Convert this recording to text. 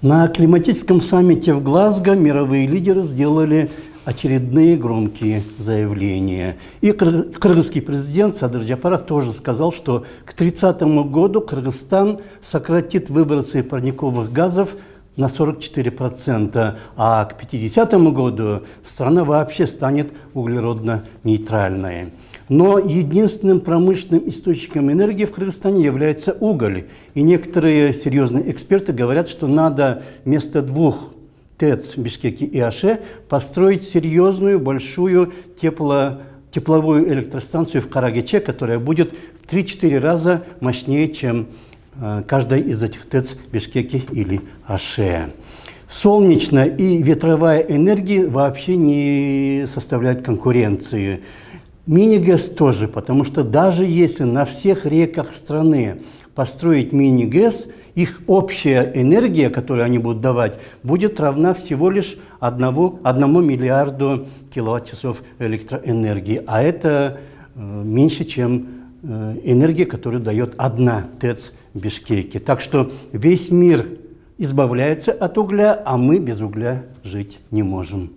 На климатическом саммите в Глазго мировые лидеры сделали очередные громкие заявления. И кыргызский президент Садыр Жапаров тоже сказал, что к 30 году Кыргызстан сократит выбросы парниковых газов на 44%, а к 50 году страна вообще станет углеродно-нейтральной. Но единственным промышленным источником энергии в Кыргызстане является уголь. И некоторые серьезные эксперты говорят, что надо вместо двух ТЭЦ в Бишкеке и Аше построить серьезную, большую тепловую электростанцию в Карагече, которая будет в 3-4 раза мощнее, чем каждая из этих ТЭЦ в Бишкеке или Аше. Солнечная и ветровая энергии вообще не составляют конкуренции. Мини-ГЭС тоже, потому что даже если на всех реках страны построить мини-ГЭС, их общая энергия, которую они будут давать, будет равна всего лишь 1 миллиарду киловатт-часов электроэнергии. А это меньше, чем энергия, которую дает одна ТЭЦ в Бишкеке. Так что весь мир избавляется от угля, а мы без угля жить не можем.